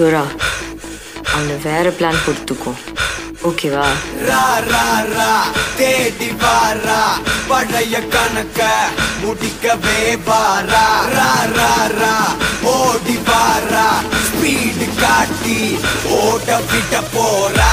Dora அவனை வேற plan கொடுத்துக்கோ, ஓகேவா? ரா ரா ரா தேடி வாரா பழைய கணக்க முடிக்கவே வாரா. ரா ரா ரா ஓடி வாரா ஸ்பீடு காட்டி ஓட விட போறா.